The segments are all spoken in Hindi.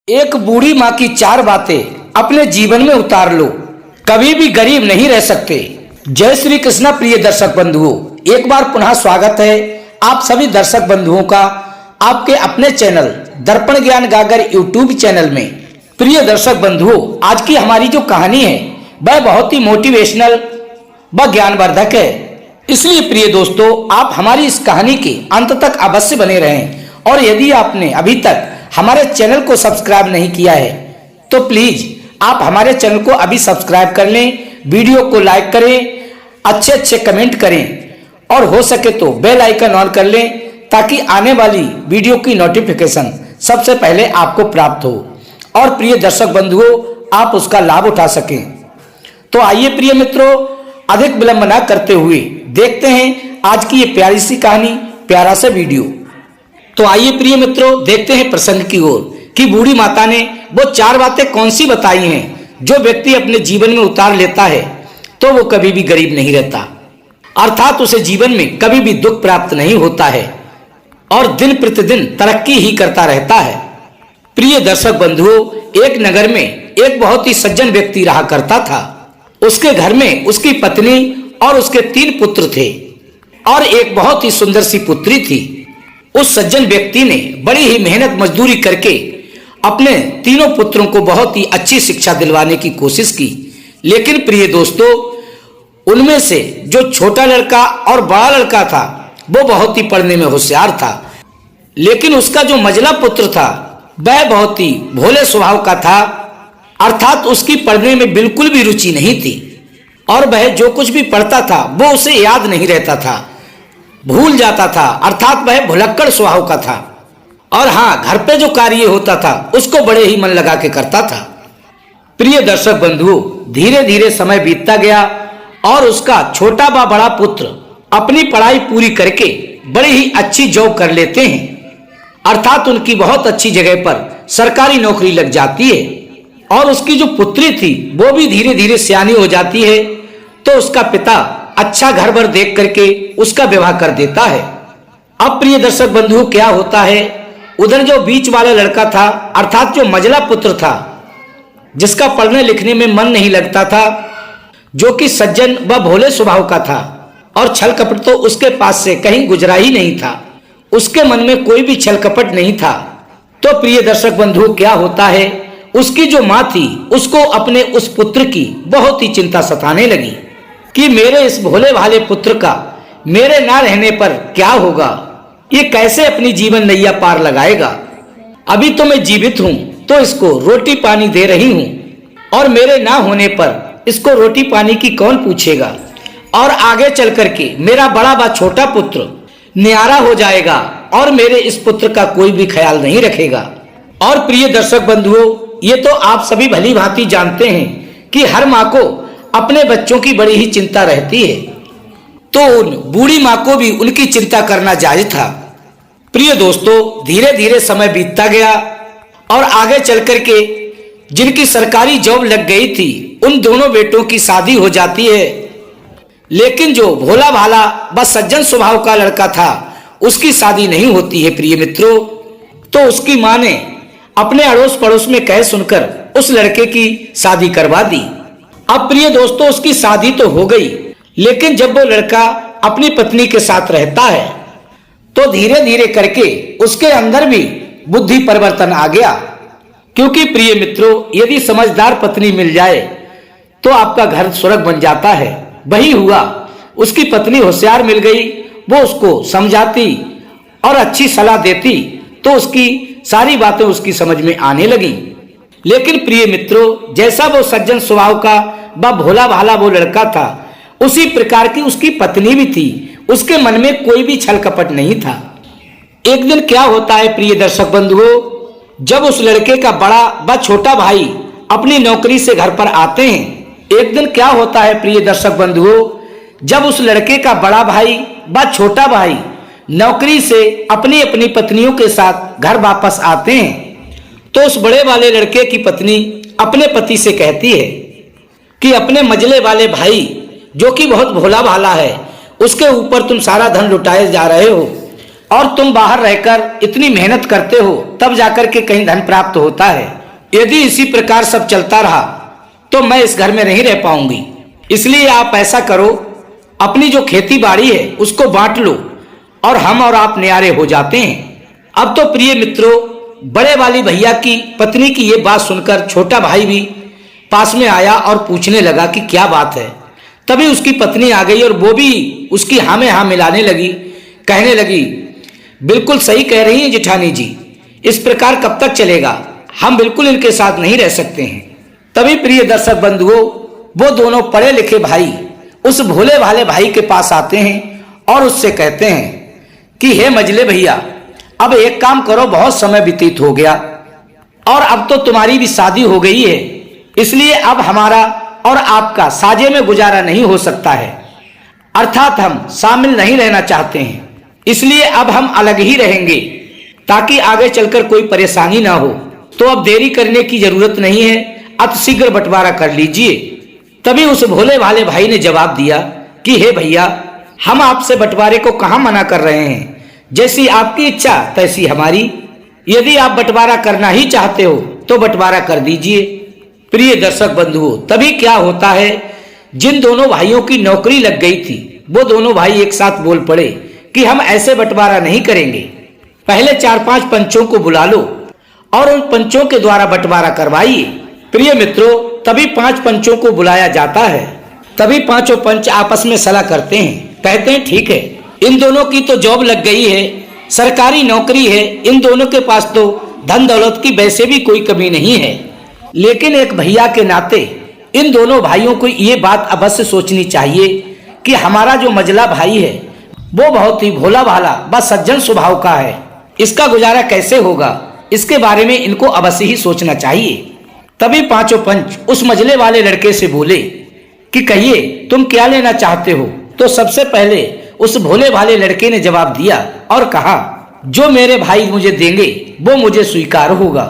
एक बूढ़ी माँ की 4 बातें अपने जीवन में उतार लो, कभी भी गरीब नहीं रह सकते। जय श्री कृष्णा। प्रिय दर्शक बंधुओं, एक बार पुनः स्वागत है आप सभी दर्शक बंधुओं का आपके अपने चैनल दर्पण ज्ञान गागर यूट्यूब चैनल में। प्रिय दर्शक बंधुओं, आज की हमारी जो कहानी है वह बहुत ही मोटिवेशनल व ज्ञानवर्धक है। इसलिए प्रिय दोस्तों, आप हमारी इस कहानी के अंत तक अवश्य बने रहें। और यदि आपने अभी तक हमारे चैनल को सब्सक्राइब नहीं किया है तो प्लीज आप हमारे चैनल को अभी सब्सक्राइब कर लें, वीडियो को लाइक करें, अच्छे अच्छे कमेंट करें और हो सके तो बेल आइकन ऑन कर लें ताकि आने वाली वीडियो की नोटिफिकेशन सबसे पहले आपको प्राप्त हो और प्रिय दर्शक बंधुओं आप उसका लाभ उठा सकें। तो आइए प्रिय मित्रों, अधिक विलंब न करते हुए देखते हैं आज की ये प्यारी सी कहानी, प्यारा सा वीडियो। तो आइए प्रिय मित्रों, देखते हैं प्रसंग की ओर कि बूढ़ी माता ने वो 4 बातें कौन सी बताई हैं जो व्यक्ति अपने जीवन में उतार लेता है तो वो कभी भी गरीब नहीं रहता, अर्थात उसे जीवन में कभी भी दुख प्राप्त नहीं होता है और दिन प्रतिदिन तरक्की ही करता रहता है। प्रिय दर्शक बंधुओं, एक नगर में एक बहुत ही सज्जन व्यक्ति रहा करता था। उसके घर में उसकी पत्नी और उसके 3 पुत्र थे और एक बहुत ही सुंदर सी पुत्री थी। उस सज्जन व्यक्ति ने बड़ी ही मेहनत मजदूरी करके अपने 3 पुत्रों को बहुत ही अच्छी शिक्षा दिलवाने की कोशिश की। लेकिन प्रिय दोस्तों, उनमें से जो छोटा लड़का और बड़ा लड़का था वो बहुत ही पढ़ने में होशियार था, लेकिन उसका जो मझला पुत्र था वह बहुत ही भोले स्वभाव का था, अर्थात उसकी पढ़ने में बिल्कुल भी रुचि नहीं थी और वह जो कुछ भी पढ़ता था वो उसे याद नहीं रहता था, भूल जाता था, अर्थात वह भुलक्कड़ स्वभाव का था। और हाँ, घर पे जो कार्य होता था उसको बड़े ही मन लगा के करता था। प्रिय दर्शक बंधुओं, धीरे धीरे समय बीतता गया और उसका छोटा व बड़ा पुत्र अपनी पढ़ाई पूरी करके बड़ी ही अच्छी जॉब कर लेते हैं, अर्थात उनकी बहुत अच्छी जगह पर सरकारी नौकरी लग जाती है। और उसकी जो पुत्री थी वो भी धीरे धीरे सियानी हो जाती है, तो उसका पिता अच्छा घर भर देख करके उसका विवाह कर देता है। अब प्रिय दर्शक बंधुओं, क्या होता है, उधर जो बीच वाला लड़का था, अर्थात जो मझला पुत्र था, जिसका पढ़ने लिखने में मन नहीं लगता था, जो कि सज्जन व भोले स्वभाव का था और छल कपट तो उसके पास से कहीं गुजरा ही नहीं था, उसके मन में कोई भी छल कपट नहीं था। तो प्रिय दर्शक बंधुओं, क्या होता है, उसकी जो माँ थी उसको अपने उस पुत्र की बहुत ही चिंता सताने लगी कि मेरे इस भोले भाले पुत्र का मेरे ना रहने पर क्या होगा, ये कैसे अपनी जीवन नैया पार लगाएगा। अभी तो मैं जीवित हूँ तो इसको रोटी पानी दे रही हूँ और मेरे ना होने पर इसको रोटी पानी की कौन पूछेगा, और आगे चल करके मेरा बड़ा व छोटा पुत्र न्यारा हो जाएगा और मेरे इस पुत्र का कोई भी ख्याल नहीं रखेगा। और प्रिय दर्शक बंधुओं, ये तो आप सभी भली भांति जानते हैं कि हर माँ को अपने बच्चों की बड़ी ही चिंता रहती है, तो उन बूढ़ी माँ को भी उनकी चिंता करना जायज था। प्रिय दोस्तों, धीरे धीरे समय बीतता गया और आगे चल करके जिनकी सरकारी जॉब लग गई थी उन दोनों बेटों की शादी हो जाती है। लेकिन जो भोला भाला व सज्जन स्वभाव का लड़का था उसकी शादी नहीं होती है। प्रिय मित्रों, तो उसकी माँ ने अपने अड़ोस पड़ोस में कह सुनकर उस लड़के की शादी करवा दी। अब प्रिय दोस्तों, उसकी शादी तो हो गई, लेकिन जब वो लड़का अपनी पत्नी के साथ रहता है तो धीरे धीरे करके उसके अंदर भी बुद्धि परिवर्तन आ गया। क्योंकि प्रिय मित्रों, यदि समझदार पत्नी मिल जाए तो आपका घर स्वर्ग बन जाता है। वही हुआ, उसकी पत्नी होशियार मिल गई, वो उसको समझाती और अच्छी सलाह देती तो उसकी सारी बातें उसकी समझ में आने लगी। लेकिन प्रिय मित्रों, जैसा वो सज्जन स्वभाव का व भोला भाला वो लड़का था, उसी प्रकार की उसकी पत्नी भी थी। उसके मन में कोई भी छल कपट नहीं था। एक दिन क्या होता है प्रिय दर्शक बंधुओं, जब उस लड़के का बड़ा व छोटा भाई अपनी नौकरी से घर पर आते हैं, एक दिन क्या होता है प्रिय दर्शक बंधुओं, जब उस लड़के का बड़ा भाई व छोटा भाई नौकरी से अपनी अपनी पत्नियों के साथ घर वापस आते हैं, तो उस बड़े वाले लड़के की पत्नी अपने पति से कहती है कि अपने मझले वाले भाई जो कि बहुत भोला भाला है उसके ऊपर तुम सारा धन लुटाए जा रहे हो, और तुम बाहर रहकर इतनी मेहनत करते हो तब जाकर के कहीं धन प्राप्त होता है। यदि इसी प्रकार सब चलता रहा तो मैं इस घर में नहीं रह पाऊंगी। इसलिए आप ऐसा करो, अपनी जो खेती बाड़ी है उसको बांट लो और हम और आप न्यारे हो जाते हैं। अब तो प्रिय मित्रों, बड़े वाली भैया की पत्नी की ये बात सुनकर छोटा भाई भी पास में आया और पूछने लगा कि क्या बात है। तभी उसकी पत्नी आ गई और वो भी उसकी हाँ में हाँ मिलाने लगी, कहने लगी, बिल्कुल सही कह रही हैं जेठानी जी, इस प्रकार कब तक चलेगा, हम बिल्कुल इनके साथ नहीं रह सकते हैं। तभी प्रिय दर्शक बंधुओं, वो दोनों पढ़े लिखे भाई उस भोले भाले भाई के पास आते हैं और उससे कहते हैं कि हे मजले भैया, अब एक काम करो, बहुत समय व्यतीत हो गया और अब तो तुम्हारी भी शादी हो गई है, इसलिए अब हमारा और आपका साजे में गुजारा नहीं हो सकता है, अर्थात हम शामिल नहीं रहना चाहते हैं। इसलिए अब हम अलग ही रहेंगे ताकि आगे चलकर कोई परेशानी ना हो। तो अब देरी करने की जरूरत नहीं है, अब शीघ्र बंटवारा कर लीजिए। तभी उस भोले भाले भाई ने जवाब दिया कि हे भैया, हम आपसे बंटवारे को कहाँ मना कर रहे हैं, जैसी आपकी इच्छा तैसी हमारी। यदि आप बंटवारा करना ही चाहते हो तो बंटवारा कर दीजिए। प्रिय दर्शक बंधुओं, तभी क्या होता है, जिन दोनों भाइयों की नौकरी लग गई थी वो दोनों भाई एक साथ बोल पड़े कि हम ऐसे बंटवारा नहीं करेंगे, पहले 4-5 पंचों को बुला लो और उन पंचों के द्वारा बंटवारा करवाइए। प्रिय मित्रों, तभी 5 पंचों को बुलाया जाता है। तभी पांचों पंच आपस में सलाह करते हैं, कहते हैं ठीक है, इन दोनों की तो जॉब लग गई है, सरकारी नौकरी है, इन दोनों के पास तो धन दौलत की वैसे भी कोई कमी नहीं है, लेकिन एक भैया के नाते इन दोनों भाइयों को ये बात अवश्य सोचनी चाहिए कि हमारा जो मजला भाई है वो बहुत ही भोला भाला व सज्जन स्वभाव का है, इसका गुजारा कैसे होगा, इसके बारे में इनको अवश्य ही सोचना चाहिए। तभी पांचों पंच उस मजले वाले लड़के से बोले कि कहिए तुम क्या लेना चाहते हो। तो सबसे पहले उस भोले भाले लड़के ने जवाब दिया और कहा, जो मेरे भाई मुझे देंगे वो मुझे स्वीकार होगा।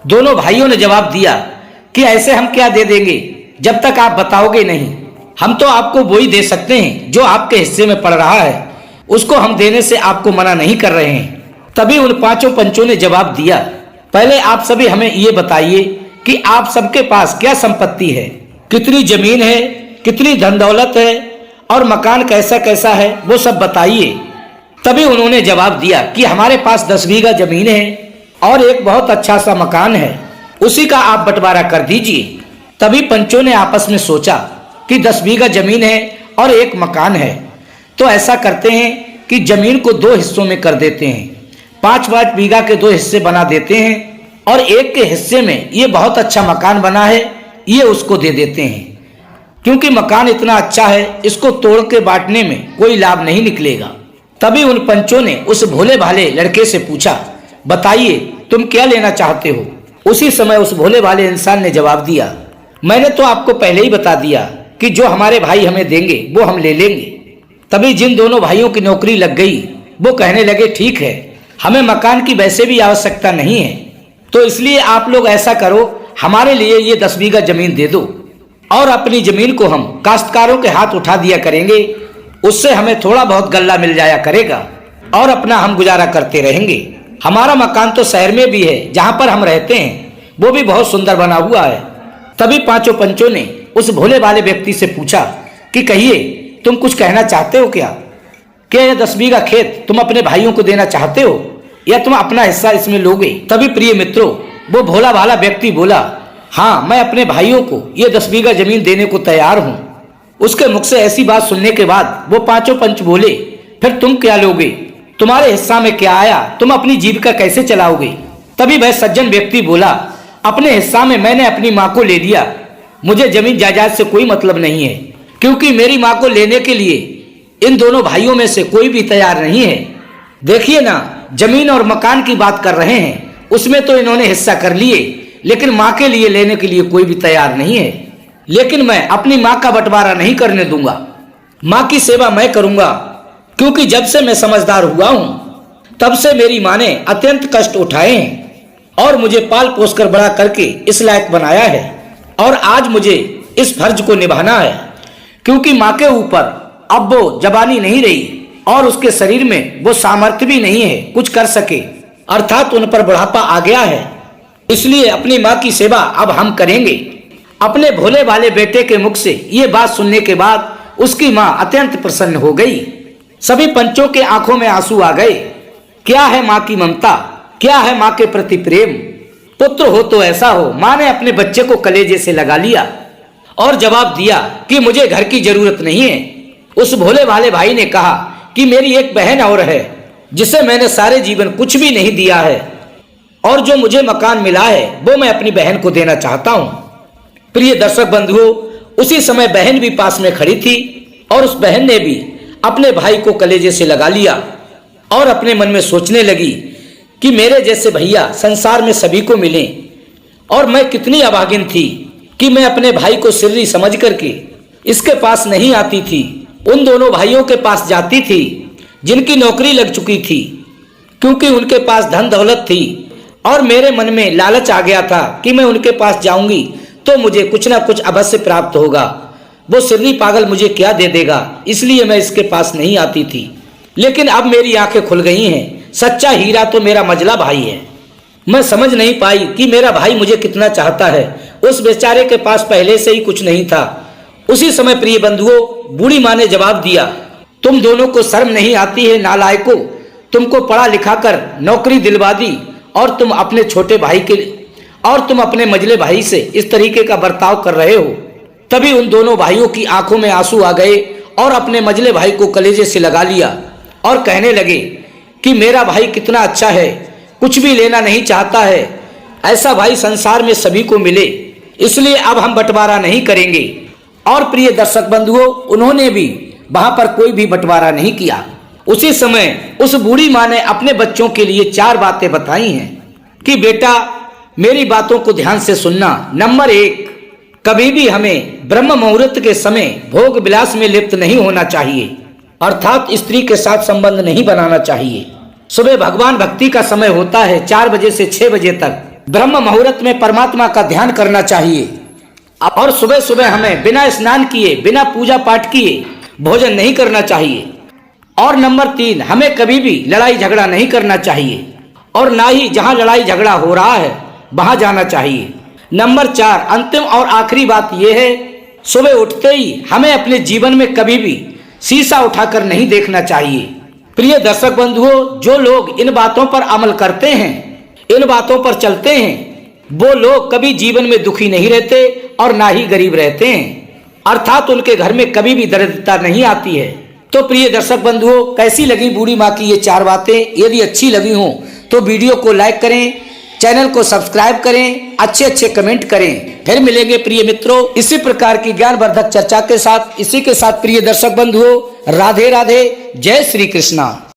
दोनों भाइयों ने जवाब दिया कि ऐसे हम क्या दे देंगे जब तक आप बताओगे नहीं, हम तो आपको वही दे सकते हैं जो आपके हिस्से में पड़ रहा है, उसको हम देने से आपको मना नहीं कर रहे हैं। तभी उन पांचों पंचों ने जवाब दिया, पहले आप सभी हमें ये बताइए कि आप सबके पास क्या संपत्ति है, कितनी जमीन है, कितनी धन दौलत है और मकान कैसा कैसा है, वो सब बताइए। तभी उन्होंने जवाब दिया कि हमारे पास 10 बीघा जमीन है और एक बहुत अच्छा सा मकान है, उसी का आप बंटवारा कर दीजिए। तभी पंचों ने आपस में सोचा कि 10 बीघा जमीन है और एक मकान है, तो ऐसा करते हैं कि जमीन को 2 हिस्सों में कर देते हैं, 5-5 बीघा के 2 हिस्से बना देते हैं और एक के हिस्से में ये बहुत अच्छा मकान बना है, ये उसको दे देते हैं, क्योंकि मकान इतना अच्छा है, इसको तोड़ के बांटने में कोई लाभ नहीं निकलेगा। तभी उन पंचों ने उस भोले भाले लड़के से पूछा, बताइए तुम क्या लेना चाहते हो। उसी समय उस भोले भाले इंसान ने जवाब दिया, मैंने तो आपको पहले ही बता दिया कि जो हमारे भाई हमें देंगे वो हम ले लेंगे। तभी जिन दोनों भाइयों की नौकरी लग गई वो कहने लगे, ठीक है, हमें मकान की वैसे भी आवश्यकता नहीं है, तो इसलिए आप लोग ऐसा करो, हमारे लिए ये 10 बीघा जमीन दे दो और अपनी जमीन को हम काश्तकारों के हाथ उठा दिया करेंगे, उससे हमें थोड़ा बहुत गल्ला मिल जाया करेगा और अपना हम गुजारा करते रहेंगे। हमारा मकान तो शहर में भी है, जहाँ पर हम रहते हैं वो भी बहुत सुंदर बना हुआ है। तभी पांचों पंचों ने उस भोले वाले व्यक्ति से पूछा कि कहिए तुम कुछ कहना चाहते हो क्या यह 10 बीघा खेत तुम अपने भाइयों को देना चाहते हो या तुम अपना हिस्सा इसमें लोगे। तभी प्रिय मित्रों, वो भोला भाला व्यक्ति बोला, हाँ, मैं अपने भाइयों को ये 10 बीघा जमीन देने को तैयार हूँ। उसके मुख से ऐसी बात सुनने के बाद वो पांचों पंच बोले, फिर तुम क्या लोगे, तुम्हारे हिस्सा में क्या आया, तुम अपनी जीविका कैसे चलाओगे। तभी वह सज्जन व्यक्ति बोला, अपने हिस्सा में मैंने अपनी माँ को ले लिया, मुझे जमीन जायदाद से कोई मतलब नहीं है, क्योंकि मेरी माँ को लेने के लिए इन दोनों भाइयों में से कोई भी तैयार नहीं है। देखिए ना, जमीन और मकान की बात कर रहे हैं, उसमें तो इन्होंने हिस्सा कर लिए, लेकिन माँ के लिए लेने के लिए कोई भी तैयार नहीं है। लेकिन मैं अपनी माँ का बंटवारा नहीं करने दूंगा, माँ की सेवा मैं करूंगा, क्योंकि जब से मैं समझदार हुआ हूँ तब से मेरी माँ ने अत्यंत कष्ट उठाए हैं और मुझे पाल पोस कर बड़ा करके इस लायक बनाया है, और आज मुझे इस फर्ज को निभाना है, क्योंकि माँ के ऊपर अब वो जबानी नहीं रही और उसके शरीर में वो सामर्थ्य भी नहीं है कुछ कर सके, अर्थात उन पर बुढ़ापा आ गया है। इसलिए अपनी माँ की सेवा अब हम करेंगे। अपने भोले भाले बेटे के मुख से ये बात सुनने के बाद उसकी माँ अत्यंत प्रसन्न हो गई। सभी पंचों के आंखों में आंसू आ गए। क्या है माँ की ममता, क्या है माँ के प्रति प्रेम। पुत्र हो तो ऐसा हो। माँ ने अपने बच्चे को कलेजे से लगा लिया और जवाब दिया कि मुझे घर की जरूरत नहीं है। उस भोले भाले भाई ने कहा कि मेरी एक बहन और है जिसे मैंने सारे जीवन कुछ भी नहीं दिया है, और जो मुझे मकान मिला है वो मैं अपनी बहन को देना चाहता हूँ। प्रिय दर्शक बंधुओं, उसी समय बहन भी पास में खड़ी थी और उस बहन ने भी अपने भाई को कलेजे से लगा लिया और अपने मन में सोचने लगी कि मेरे जैसे भैया संसार में सभी को मिले, और मैं कितनी अभागिन थी कि मैं अपने भाई को सिर्री समझ करके इसके पास नहीं आती थी, उन दोनों भाइयों के पास जाती थी जिनकी नौकरी लग चुकी थी, क्योंकि उनके पास धन दौलत थी और मेरे मन में लालच आ गया था कि मैं उनके पास जाऊंगी तो मुझे कुछ ना कुछ अवश्य प्राप्त होगा। वो सिर्री पागल मुझे क्या दे देगा, इसलिए मैं इसके पास नहीं आती थी। लेकिन अब मेरी आंखें खुल गई हैं। सच्चा हीरा तो मेरा मझला भाई है। मैं समझ नहीं पाई कि मेरा भाई मुझे कितना चाहता है। उस बेचारे के पास पहले से ही कुछ नहीं था। उसी समय प्रिय बंधुओं, बूढ़ी माँ ने जवाब दिया, तुम दोनों को शर्म नहीं आती है नालायकों, तुमको पढ़ा लिखा कर नौकरी दिलवा दी और तुम अपने मझले भाई से इस तरीके का बर्ताव कर रहे हो। तभी उन दोनों भाइयों की आंखों में आंसू आ गए और अपने मझले भाई को कलेजे से लगा लिया और कहने लगे कि मेरा भाई कितना अच्छा है, कुछ भी लेना नहीं चाहता है, ऐसा भाई संसार में सभी को मिले, इसलिए अब हम बंटवारा नहीं करेंगे। और प्रिय दर्शक बंधुओं, उन्होंने भी वहां पर कोई भी बंटवारा नहीं किया। उसी समय उस बूढ़ी माँ ने अपने बच्चों के लिए 4 बातें बताई हैं कि बेटा मेरी बातों को ध्यान से सुनना। नंबर 1, कभी भी हमें ब्रह्म मुहूर्त के समय भोग विलास में लिप्त नहीं होना चाहिए, अर्थात स्त्री के साथ संबंध नहीं बनाना चाहिए। सुबह भगवान भक्ति का समय होता है 4 बजे से 6 बजे तक। ब्रह्म मुहूर्त में परमात्मा का ध्यान करना चाहिए और सुबह सुबह हमें बिना स्नान किए, बिना पूजा पाठ किए भोजन नहीं करना चाहिए। और नंबर 3, हमें कभी भी लड़ाई झगड़ा नहीं करना चाहिए और ना ही जहां लड़ाई झगड़ा हो रहा है वहां जाना चाहिए। नंबर 4, अंतिम और आखिरी बात यह है, सुबह उठते ही हमें अपने जीवन में कभी भी शीशा उठाकर नहीं देखना चाहिए। प्रिय दर्शक बंधुओं, जो लोग इन बातों पर अमल करते हैं, इन बातों पर चलते हैं, वो लोग कभी जीवन में दुखी नहीं रहते और ना ही गरीब रहते हैं, अर्थात उनके घर में कभी भी दरिद्रता नहीं आती है। तो प्रिय दर्शक बंधुओं, कैसी लगी बूढ़ी माँ की ये 4 बातें? यदि अच्छी लगी हो तो वीडियो को लाइक करें, चैनल को सब्सक्राइब करें, अच्छे कमेंट करें। फिर मिलेंगे प्रिय मित्रों इसी प्रकार की ज्ञानवर्धक चर्चा के साथ। इसी के साथ प्रिय दर्शक बंधुओं, राधे राधे, जय श्री कृष्णा।